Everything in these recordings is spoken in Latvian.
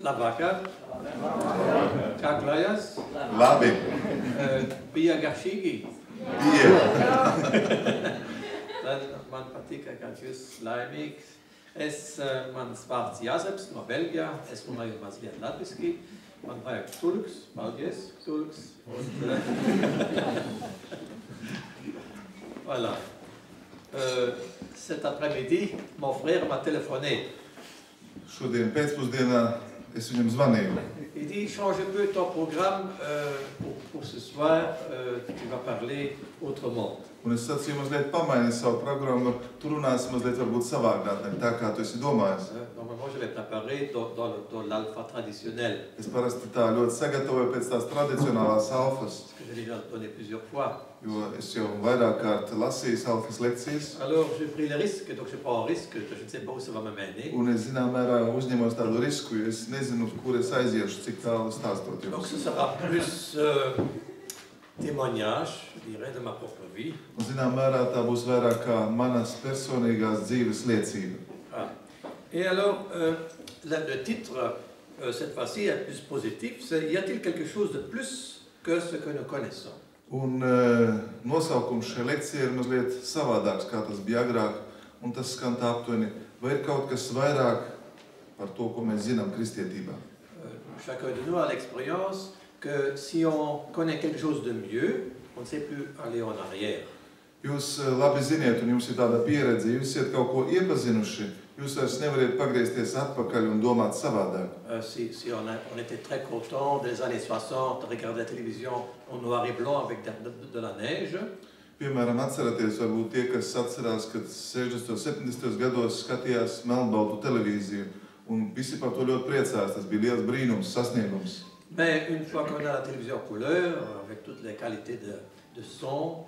Labvakar. Kā klājas? Labi. Bija garšīgi. Bija. Tad man patīk, kad jūs laimīgs. Mans vārds Jāzeps no Belgijā. Es runāju mazliet latviski. Man vajag tulks. Paldies, tulks. Voilà. Cet après-midi, mon frère m'a téléphoné. Šodien pēcpusdienā es viņam zvanīju. Il dit, change un peu ton programme pour ce soir, tu vas parler autrement. Un es sacīju mazliet pamaini savu programmu, tu runāsi mazliet varbūt savādāk, tā kā tu esi domājis. Normalement, je vais préparer dans l'alpha traditionnel. Es parasti tā ļoti sagatavoju pēc tās tradicionālās alfas. Parce que j'ai déjà donné plusieurs fois. Jo es jau vairāk kārt lasīju alfas lekcijas. Alors, j'ai pris le risque, donc je prends un risque, je ne sais pas où ça va me mener. Un es zinām mērā uzņemos tādu risku, jo es nezinu, kur es aiziešu, cik tālu stāstot jums. Donc, ce sera plus témoignage, je dirais, de ma propre vie. Un zinām mērā tā būs vairāk kā manas personīgās dzīves liecība. Ah. Et alors, le titre, cette fois-ci, est plus positif. C'est, y a-t-il quelque chose de plus que ce que nous connaissons? Un nosaukums šai lekcijai ir mazliet savādāks, kā tas bija agrāk, un tas skan tā aptuveni, vai ir kaut kas vairāk par to, ko mēs zinām kristietībā. Chacun de nous a l'expérience que si on connaît quelque chose de mieux, on ne sait plus aller en arrière. Jūs labi ziniet, un jums ir tāda pieredze, jūs esat kaut ko iepazinuši, jūs vairs nevariet pagriezties atpakaļ un domāt savādāk. Si on était très content des années 60, de regarder la télévision en noir et blanc avec de la neige. Piemēram, atceraties, varbūt tie, kas atcerās, kad 60. 70. gados skatījās melnbaltu televīziju, un visi par to ļoti priecājās, tas bija liels brīnums, sasniegums. Mais une fois qu'on a la télévision couleur, avec toutes les qualités de son,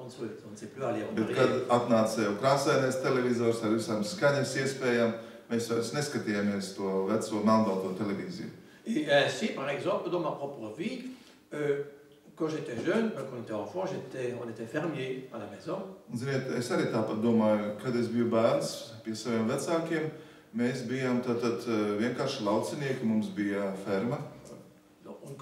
on ne sait plus aller en Bet, arrière. kad atnāca jau krāsainais televizors ar visām skaņas iespējām, mēs vairs neskatījāmies to veco melnbalto televīziju. Et ainsi, par exemple, dans ma propre vie, quand j'étais jeune, quand on était enfant, on était fermier à la maison. Un, ziniet, es arī tāpat domāju, kad es biju bērns pie saviem vecākiem, mēs bijām tātad vienkārši laucinieki, mums bija ferma. On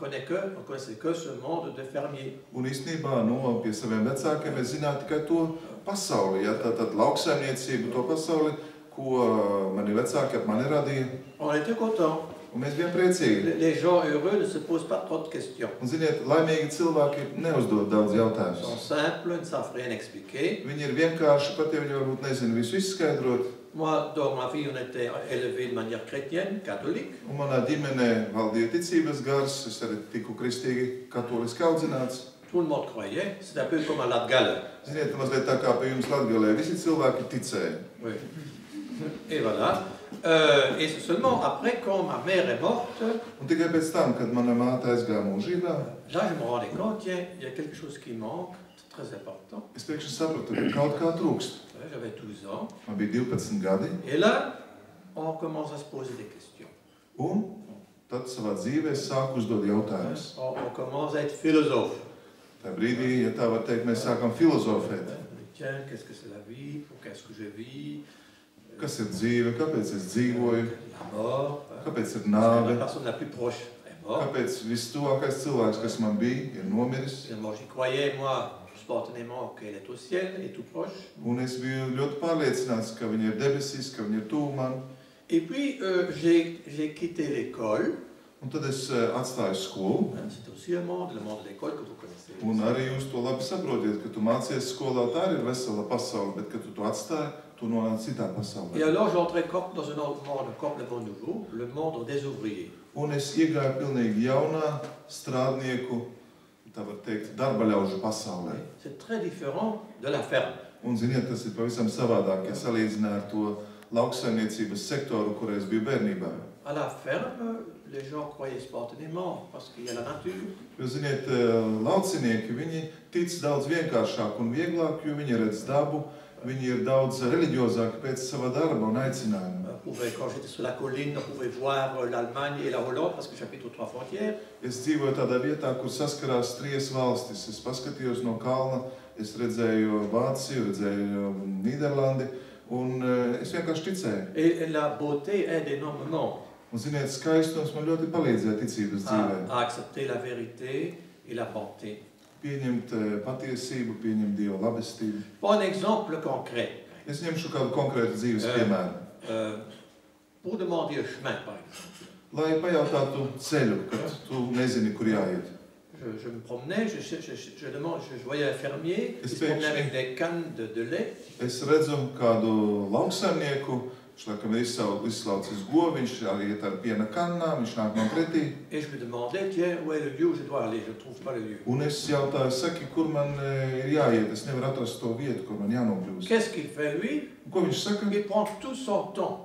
connaissait que ce monde de fermiers. Un īstenībā, pie saviem vecākiem es zināju tikai to pasauli, ja, tātad lauksaimniecību, to pasauli, ko mani vecāki ap mani radīja. On était contents. Un mēs bijām priecīgi. Les gens heureux ne se posent pas trop de questions. Un, ziniet, laimīgi cilvēki neuzdod daudz Ils jautājumus. sont simples, ne savent rien expliquer. Viņi ir vienkārši, pat ja viņi varbūt nezina visu izskaidrot. Moi, dans ma vie, on était élevé de manière chrétienne, catholique. Un manā ģimenē valdīja ticības gars, es arī tiku kristīgi katoliski audzināts. Tout le monde croyait. C'est un peu comme à Latgale. Ziniet, mazliet tā kā pie jums Latgalē, visi cilvēki ticēja. Oui. Et voilà. Et c'est seulement après, quand ma mère est morte, Un tikai pēc tam, kad mana māte aizgāja mūžībā, là, je me rendais compte, tiens, il y a quelque chose qui manque, c'est très important. es pēkšņi sapratu, ka kaut kā trūkst. J'avais 12 ans. Man bija 12 gadi, Et là, on commence à se poser des questions. un tad savā dzīvē es sāku uzdot jautājumus. On commence à être philosophe. Tā brīdī, ja tā var teikt, mēs sākam filozofēt. Tiens, qu'est-ce que c'est la vie? Pourquoi est-ce que je vis? Kas ir dzīve, kāpēc es dzīvoju, La mort. kāpēc ir La nāve, personne la plus proche est morte. kāpēc vistuvākais cilvēks, kas man bija, ir nomiris. Finalement, j'y croyais, moi, spontanément, qu'elle est au ciel, elle est tout proche. Un es biju ļoti pārliecināts, ka viņa ir debesīs, ka viņa ir tuvu man. Et puis, j'ai quitté l'école. Un tad es atstāju skolu. C'est aussi le monde de l'école que vous connaissez. Un arī jūs to labi saprotiet, ka tu mācies skolā, tā arī ir vesela pasaule, bet kad tu to atstāji, tu nonāc citā pasaulē. Et alors, j'entrais dans un autre monde complètement nouveau, le monde des ouvriers. Un es iegāju pilnīgi jaunā strādnieku, tā var teikt, darba ļaužu pasaulē. C'est très différent de la ferme. Un ziniet, tas ir pavisam savādāk, ja salīdzinā ar to lauksaimniecības sektoru, kur es biju bērnībā. À la ferme, les gens croyaient spontanément parce qu'il y a la nature. Jo, ziniet, laucinieki, viņi tic daudz vienkāršāk un vieglāk, jo viņi redz dabu, viņi ir daudz reliģiozāki pēc sava darba un aicinājuma. Quand j'étais sur la colline, on pouvait voir l'Allemagne et la Hollande parce que j'habite aux trois frontières. Es dzīvoju tādā vietā, kur saskarās trīs valstis. Es paskatījos no kalna, es redzēju Vāciju, redzēju Nīderlandi, un es vienkārši ticēju. Et la beauté aide énormément. Un, ziniet, skaistums man ļoti palīdzēja ticības dzīvē. À accepter la vérité et la bonté. Pieņemt patiesību, pieņemt Dieva labestību. Pour un exemple concret, Es ņemšu kādu konkrētu dzīves piemēru. pour demander un chemin, par exemple. Lai pajautātu ceļu, kad tu nezini, kur jāiet. Je me promenais, je voyais un fermier qui se promenait avec des cannes de lait. Es redzu kādu lauksaimnieku, viņš laikam ir izslaucis govi, viņš arī iet ar piena kannām, viņš nāk man pretī. Et je me demandais, tiens, où est le lieu où je dois aller? Je ne trouve pas le lieu. Un es jautāju, saki, kur man ir jāiet, es nevaru atrast to vietu, kur man jānokļūst. Qu'est-ce qu'il fait, lui? Ko viņš saka? Il prend tout son temps.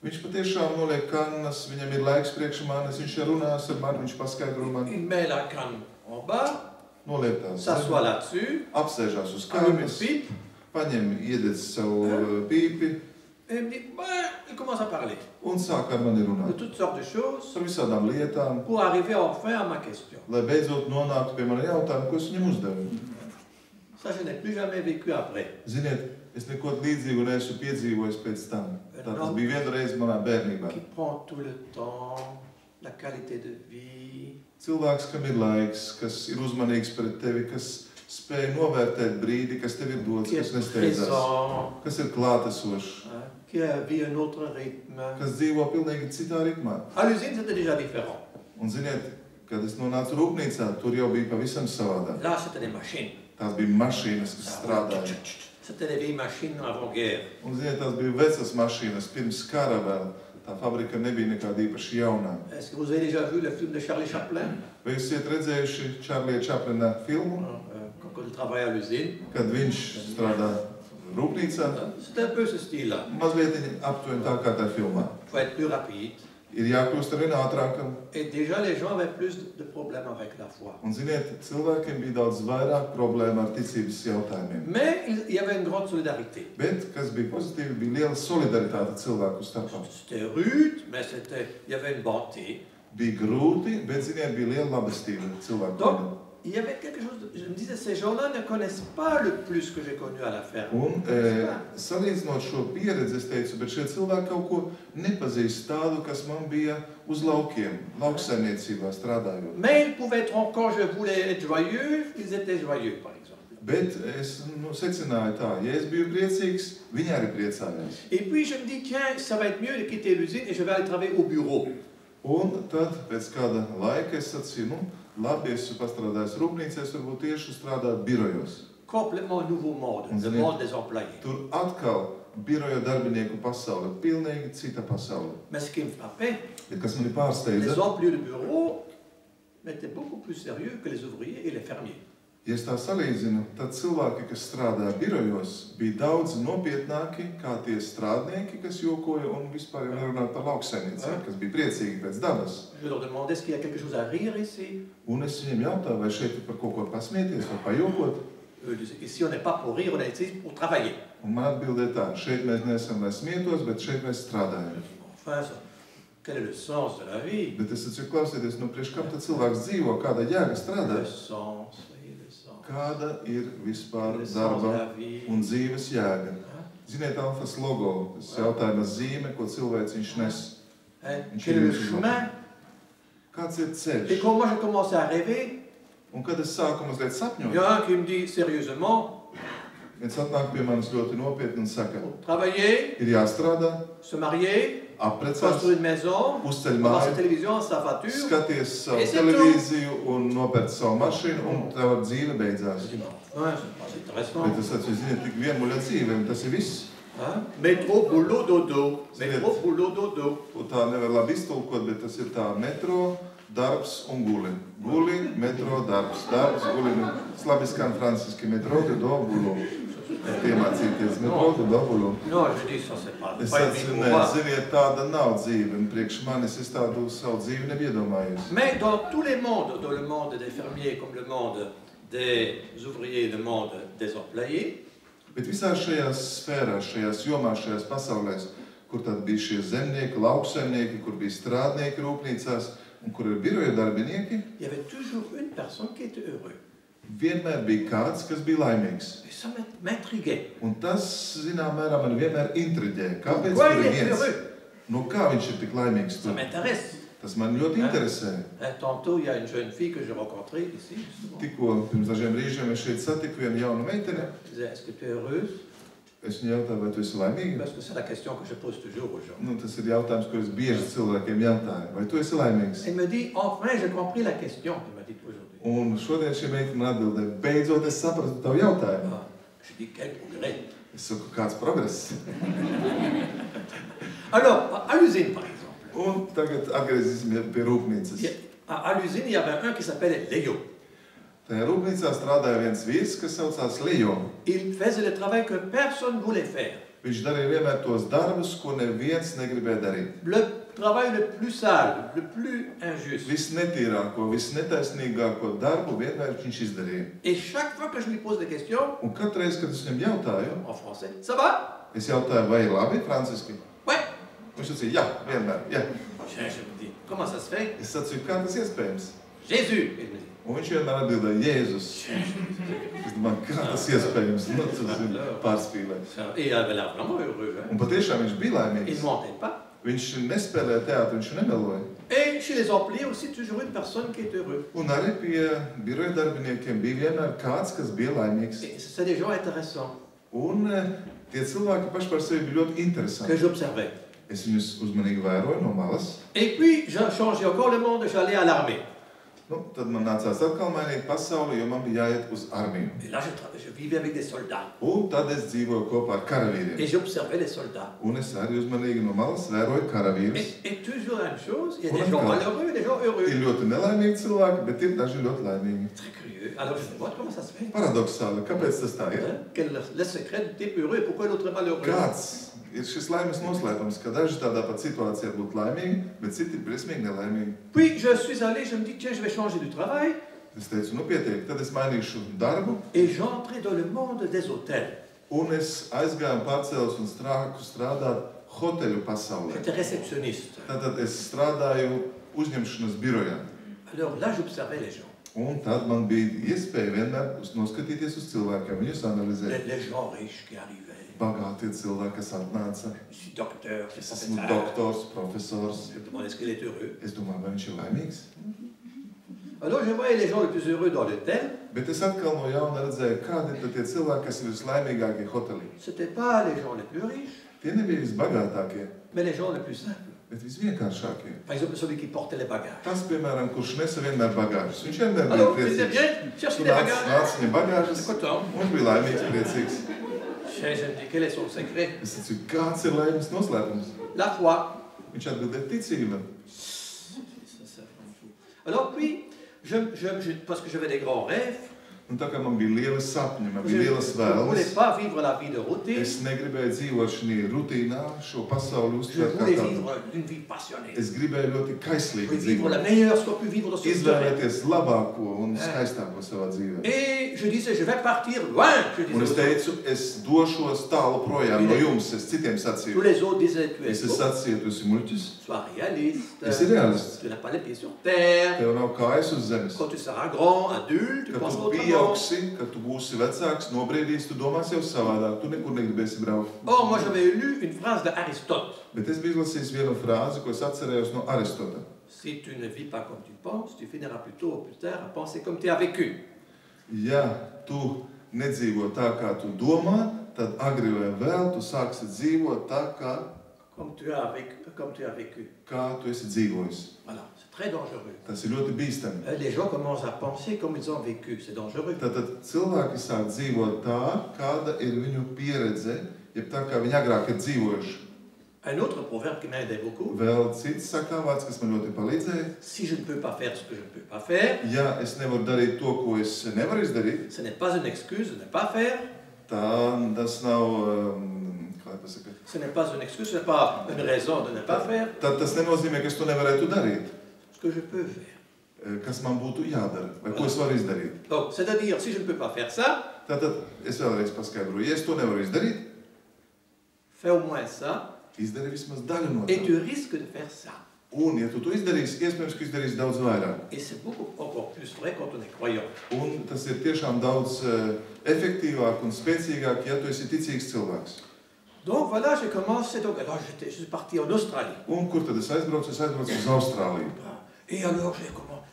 Viņš patiešām noliek kannas, viņam ir laiks priekš manis, viņš runās ar mani, viņš paskaidro man. Il met la canne en bas, Noliek tās, s'assoit là-dessus, apsēžās uz allume une kannas, pipe, paņem, iededz savu pīpi et il me dit, il commence à parler un sāk ar mani de runāt. toutes sortes de choses Par visādām lietām, pour arriver enfin à ma question. lai beidzot nonāktu pie mana jautājuma, ko es viņam uzdevu. Ça, je n'ai plus jamais vécu après. Ziniet, es neko līdzīgu neesmu piedzīvojis pēc tam. Tā tas bija vienreiz manā bērnībā. Qui prend tout le temps, la qualité de vie. Cilvēks, kam ir laiks, kas ir uzmanīgs pret tevi, kas spēj novērtēt brīdi, kas tev ir dots, Qui kas est nesteidzās, présent, kas ir klātesošs, qui vit un autre rythme. kas dzīvo pilnīgi citā ritmā. À l'usine, c'était déjà différent. Un ziniet, kad es nonācu rūpnīcā, tur jau bija pavisam savādāk. Là, c'était des machines. Tās bija mašīnas, kas strādāja. C'était des vieilles machines avant-guerre. Un ziniet, tās bija vecas mašīnas, pirms kara vēl. Tā fabrika nebija nekāda īpaši jaunā. Est-ce que vous avez déjà vu le film de Charlie Chaplin? Vai jūs esat redzējuši Čārlija Čaplina filmu, Quand il travaille à l'usine. kad viņš strādā rūpnīcā? C'était un peu ce style-là. Mazliet aptuveni tā kā tā filmā. Il faut être plus rapide. Ir jākļūst arvien ātrākam. Et déjà, les gens avaient plus de problèmes avec la foi. Un ziniet, cilvēkiem bija daudz vairāk problēmu ar ticības jautājumiem. Mais il y avait une grande solidarité. Bet, kas bija pozitīvi, bija liela solidaritāte cilvēku starpā. C'était rude, mais il y avait une bonté. Bija grūti, bet, ziniet, bija liela labestība cilvēku. Donc, il y avait quelque chose, je me disais, ces gens-là ne connaissent pas le plus que j'ai connu à la ferme. Un, salīdzinot šo pieredzi, es teicu, bet šie cilvēki kaut ko nepazīst tādu, kas man bija uz laukiem, lauksaimniecībā strādājot. Mais ils pouvaient être, quand je voulais être joyeux, ils étaient joyeux, par exemple. Bet es secināju tā, ja es biju priecīgs, viņi arī priecājās. Et puis je me dis, tiens, ça va être mieux de quitter l'usine et je vais aller travailler au bureau. Un tad, pēc kāda laika, es sacīju, labi, es esmu pastrādājis rūpnīcā, es varbūt tieši strādāt birojos. Complètement nouveau monde, le monde des employés. Tur atkal biroja darbinieku pasaule, pilnīgi cita pasaule. Mais ce qui me frappait, Bet kas mani les pārsteidza, employés de bureau étaient beaucoup plus sérieux que les ouvriers et les fermiers. ja es tā salīdzinu, tad cilvēki, kas strādā birojos, bija daudz nopietnāki kā tie strādnieki, kas jokoja un vispār jau nerunāt par lauksaimniecību, kas bija priecīgi pēc dabas. Je leur demandais, est-ce qu'il y a quelque chose à rire ici? Un es viņiem jautāju, vai šeit ir par kaut ko pasmieties vai pajokot. Eux disaient, ici on n'est pas pour rire, on est ici pour travailler. Un man atbildēja tā, šeit mēs neesam, lai smietos, bet šeit mēs strādājam. Enfin, quel est le sens de la vie? Bet es taču klausieties, priekš kam tad cilvēks dzīvo, kāda jēga strādā? Le sens, oui, le sens. Kāda ir vispār Le sens de darba la vie. un dzīves jēga? Ziniet, Alfas logo, tas jautājuma zīme, ko cilvēks viņš nes. Quel est le chemin? Kāds ir Et ceļš? quand moi j'ai commencé à rêver, Un kad es sāku mazliet il y sapņot, a un qui me dit sérieusement, viens atnāk pie manis ļoti nopietni un saka, travailler, ir jāstrādā, se marier, apprecās, construire une maison, uzceļ avoir sa māju, télévision, sa voiture. skaties savu Es televīziju un nopērc savu mašīnu, un tava dzīve beidzās. Je dis, ouais, c'est pas intéressant. Bet es atceros, ziniet, tik vienmuļa dzīve, un tas ir viss. Hein? Métro, boulot, dodo. Métro, boulot, dodo. Un tā nevar labi iztulkot, bet tas ir tā metro, darbs un guli. Guli, metro, darbs, darbs, guli. Tas labi skan franciski, metro, dodo, bulo. Piemācīties, metro, dodo, bulo. Non, je dis, ça c'est pas Es une vie atceros, pour nē, moi. ziniet, tāda nav dzīve, un priekš manis es tādu savu dzīvi nebiedomājos. Mais dans tous les mondes, dans le monde des fermiers comme le monde des ouvriers, le monde des employés, Bet visās šajās sfērās, šajās jomās, šajās pasaulēs, kur tad bija šie zemnieki, lauksaimnieki, kur bija strādnieki rūpnīcās, un kur ir biroja darbinieki, il y avait toujours une personne qui était heureuse. vienmēr bija kāds, kas bija laimīgs. Et ça m'intriguait. Un tas, zinām mērā, man vienmēr intriģē. Kāpēc Pourquoi tur il ir est viens? heureux? no kā viņš ir tik laimīgs Ça tur? m'intéresse. Tas man ļoti interesē. Tantôt, il y a une jeune fille que j'ai rencontrée ici, justement. Tikko pirms dažiem brīžiem es šeit satiku vienu jaunu meiteni. Je disais, est-ce que tu es heureuse? Es viņai jautāju, vai tu esi laimīga? Parce que c'est la question que je pose toujours aux gens. Nu, tas ir jautājums, ko es bieži cilvēkiem jautāju. Vai tu esi laimīgs? Elle me dit, enfin, j'ai compris la question, elle m'a dit aujourd'hui. Un šodien šī meitene man atbildēja, beidzot es sapratu tavu jautājumu. Ah, je dis, quel progrès. Es saku, kāds progress? Alors, à l'usine, par exemple. Un tagad atgriezīsimies pie rūpnīcas. À l'usine, il y avait un qui s'appelait Léo. Tajā rūpnīcā strādāja viens vīrs, kas saucās Leo. Il faisait le travail que personne ne voulait faire. Viņš darīja vienmēr tos darbus, ko neviens negribēja darīt. Le travail le plus sale, le plus injuste. Visnetīrāko, visnetaisnīgāko darbu vienmēr viņš izdarīja. Et chaque fois que je lui pose des questions, Un katru reizi, kad es viņam jautāju, en français, ça va? es jautāju, vai ir labi franciski? Ouais. Viņš sacīja, jā, vienmēr, jā. Je me dis, comment ça se fait? Es sacīju, kā tas iespējams? Jésus, il me dit. Un viņš vienmēr atbildēja, Jēzus. Es domāju, kā tas iespējams? Nu, tas ir pārspīlējums. Et il avait l'air vraiment heureux. Hein? Un patiešām viņš bija Il laimīgs. ne mentait pas. Viņš nespēlēja teātri, viņš nemeloja. Et chez les employés aussi, toujours une personne qui est heureuse. Un arī pie biroja darbiniekiem bija vienmēr kāds, kas bija laimīgs. Et c'est des gens intéressants Un tie cilvēki paši par sevi bija ļoti que interesanti. j'observais. Es viņus uzmanīgi vēroju no malas. Et puis, j'ai changé encore le monde, j'allais à l'armée. Nu, tad man nācās atkal mainīt pasauli, jo man bija jāiet uz armiju. Et là, je vivais avec des soldats. Un tad es dzīvoju kopā ar Et karavīriem. j'observais les soldats. Un es arī uzmanīgi no malas vēroju karavīrus. Et toujours la même chose, il y a des Ouais, gens d'accord. malheureux et des gens heureux. Ir ļoti nelaimīgi cilvēki, bet ir daži ļoti laimīgi. Très curieux. Alors, je me demande comment ça se fait. Paradoxāli, kāpēc tas tā ir? Hein? Quel est le secret du type heureux et pourquoi l'autre est malheureux? Kāds ir šis laimes noslēpums, ka daži tādā pat situācijā būtu laimīgi, bet citi ir briesmīgi nelaimīgi? Puis, je suis allé, je me dis, tiens, je vais changer du travail. Es teicu, nu pietiek, tad es mainīšu darbu, Et j'entrais dans le monde des hôtels. un es aizgāju un pārcēlos un strādāt hoteļu pasaulē. J'étais réceptionniste. Tātad es strādāju uzņemšanas birojā. Alors là, j'observais les gens. Un tad man bija iespēja vienmēr noskatīties uz cilvēkiem, viņus analizēt. Les gens riches qui arrivaient. Bagātie cilvēki, kas atnāca. Je suis docteur, je Es suis esmu professeur. doktors, profesors. Je me demandais est-ce qu'il est heureux. Es domāju, vai viņš ir laimīgs. Alors, je voyais les gens les plus heureux dans l'hôtel. Bet es atkal no jauna redzēju, kādi ir tie cilvēki, kas ir vislaimīgākie hotelī. Ce n'étaient pas les gens les plus riches, Tie nebija visbagātākie, mais les gens les plus simples. bet visvienkāršākie. Par exemple, celui qui portait les bagages. Tas, piemēram, kurš nesa vienmēr bagāžas. Viņš vienmēr bija Alors, il disait, priecīgs. viens, cherche Tu des nāc bagages. viņam bagāžas, C'est content. un bija laimīgs, priecīgs. Je me dis, quel est son secret? Es teicu, kāds ir laimes noslēpums? La foi. Viņš atbildēja ticība. Ça, c'est vraiment fou. Alors, puis, parce que j'avais des grands rêves, Un tā kā man bija lieli sapņi, man je bija lielas ne voulais vēlmes, pas vivre la vie de routine. es negribēju dzīvot šajā rutīnā, šo pasauli Je uztvert kā voulais tādu. vivre une vie passionnée. Es gribēju ļoti Je kaislīgi voulais vivre dzīvot. la meilleure, ce qu'on peut vivre dans ce monde. Izvēlēties labāko un skaistāko savā dzīvē. Et je disais, je vais partir loin. Je disais Un es aux autres. teicu, es došos tālu projām no jums, es citiem Tous sacīju. les autres disaient, tu es Es fou, sacīju, tu esi muļķis, sois réaliste. esi realists. Tu n'as pas les pieds sur terre. Tev nav kājas uz zemes. Quand tu seras grand, adulte, tu Kad penseras tu autrement. pieaugsi, kad tu būsi vecāks, nobriedīs, tu domāsi jau savādāk, tu nekur negribēsi braukt. Or, moi, j'avais lu une phrase d'Aristote. Bet es biju izlasījis vienu frāzi, ko es atcerējos no Aristota. Si tu ne vis pas comme tu penses, tu finiras plus tôt ou plus tard à penser comme tu as vécu. Ja tu nedzīvo tā, kā tu domā, tad agri vai vēl tu sāksi dzīvot tā, Comme tu as vécu. kā tu esi dzīvojis. Voilà, c'est très dangereux. Tas ir ļoti bīstami. Les gens commencent à penser comme ils ont vécu. C'est dangereux. Tātad cilvēki sāk dzīvot tā, kāda ir viņu pieredze, jeb tā, kā viņi agrāk ir dzīvojuši. Un autre proverbe qui m'a aidé beaucoup. Vēl cits sakā vārds, kas man ļoti palīdzēja. Si je ne peux pas faire ce que je ne peux pas faire, Ja es nevaru darīt to, ko es nevaru izdarīt, ce n'est pas une excuse de ne pas faire. tas nav, kā lai pasaka, Ce n'est pas une excuse, ce n'est pas une raison de ne pas faire tad tas nenozīmē, ka es to nevarētu darīt. ce que je peux faire. Kas man būtu jādara, vai ko es varu izdarīt. Donc, c'est-à-dire, si je ne peux pas faire ça, Tātad es vēlreiz paskaidroju, ja es to nevaru izdarīt, fais au moins ça, izdari vismaz daļu no et tā. tu risques de faire ça. Un, ja tu to izdarīsi, iespējams, ka izdarīsi daudz vairāk. Et c'est beaucoup encore plus vrai quand on est croyant. Un tas ir tiešām daudz efektīvāk un spēcīgāk, ja tu esi ticīgs cilvēks. Donc voilà, j'ai commencé, donc, alors je suis parti en Australie. Un kur tad es aizbraucu? Es aizbraucu uz Austrāliju. Et alors,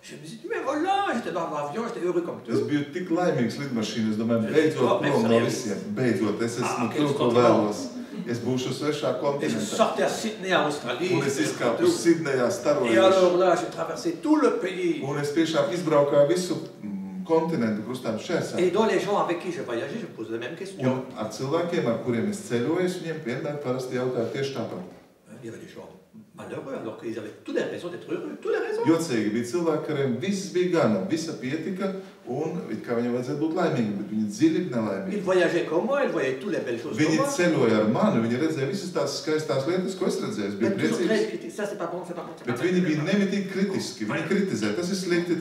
je me suis dit, mais voilà, j'étais dans l'avion, j'étais heureux comme tout. Es biju tik laimīgs lidmašīnā, es domāju, beidzot prom no visiem. Beidzot, es esmu tur, ko vēlos. Es būšu svešā Et je kontinentā. sortais à Sydney, en Australie. Un es izkāpu Sidnejā, Et starojuši. alors là, j'ai traversé tout le pays. Un es tiešām izbraukāju visu kontinentu krustām šķērsām. Et dans les gens avec qui je voyageais, je me posais les mêmes questions. Un ar cilvēkiem, ar kuriem es ceļoju, es viņiem vienmēr parasti jautāju tieši tāpat. Il y avait des gens malheureux, alors qu'ils avaient toutes les raisons d'être heureux, toutes les raisons. Jocīgi bija cilvēki, kuriem viss bija gana, visa pietika, un it kā viņiem vajadzētu būt laimīgiem, bet viņi dziļi bija nelaimīgi. Ils voyageaient comme moi, ils voyaient toutes les belles choses comme Viņi moi. ceļoja ar mani, viņi redzēja visas tās skaistās lietas, ko es redzēju, es biju Mais toujours très priecīgs. critiques. Ça, c'est pas bon, c'est pas bon. c'est pas Bet bon. viņi bija nemitīgi kritiski, viņi kritizē, tas ir slikti,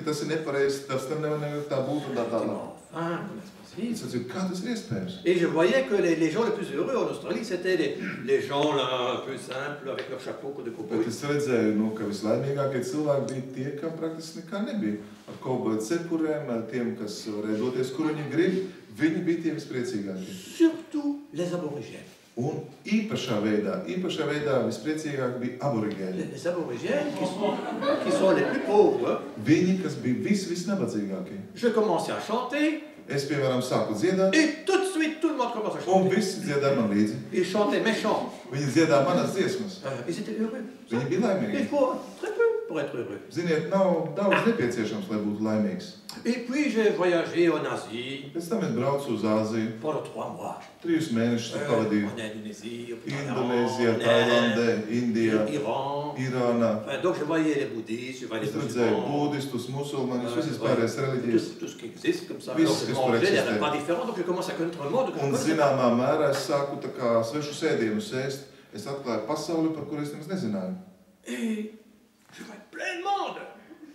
tas ir nepareizi, tas nevar tā būt un tā tālāk. Enfin, comment c'est possible? Es atceru, kā tas ir iespējams? Et je voyais que les gens les plus heureux en Australie, c'était les gens là, un peu simples, avec leur chapeau de Bet cow-boy. es redzēju, nu, ka vislaimīgākie cilvēki bija tie, kam praktiski nekā nebija. Ar kauboju cepurēm, ar tiem, kas varēja doties, kur viņi grib, viņi bija tie vispriecīgākie. Surtout les aborigènes. Un īpašā veidā vispriecīgāk bija aborigēni. Les aborigènes qui sont les plus pauvres. Viņi, kas bija visnabadzīgākie. Je commençais à chanter Es, piemēram, sāku dziedāt, et tout de suite, tout le monde commence à un chanter. visi dziedā man līdzi. Ils chantaient mes chants. Viņi dziedā manas dziesmas. Ils étaient heureux. Viņi bija Il laimīgi. faut très peu pour être heureux. Ziniet, nav daudz nepieciešams, lai būtu laimīgs. Et puis j'ai voyagé en Asie Pēc tam es braucu uz Āziju, pendant 3 mois. 3 mēnešus tur pavadīju. En Indonésie, au Indonēzijā, en Tailandē, Indijā, Iran. Irānā. Enfin, donc je voyais les bouddhistes, je voyais Es les redzēju musulmans, budistus, musulmaņus, visas pārējās reliģijas. tout ce qui existe comme ça. Viss, Alors, je kas tur mangeais des eksistē. repas différents, donc je commence à connaître un monde que je Un connaissais pas. zināmā mērā es sāku tā kā svešus ēdienus ēst. Es atklāju pasauli, par kuru es nemaz nezināju. Et je voyais plein de monde,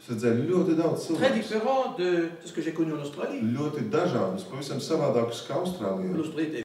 Es redzēju ļoti daudz très cilvēku. différent de ce que j'ai connu en Australie. Ļoti dažādus, pavisam savādākus kā Austrālijā. L'Australie était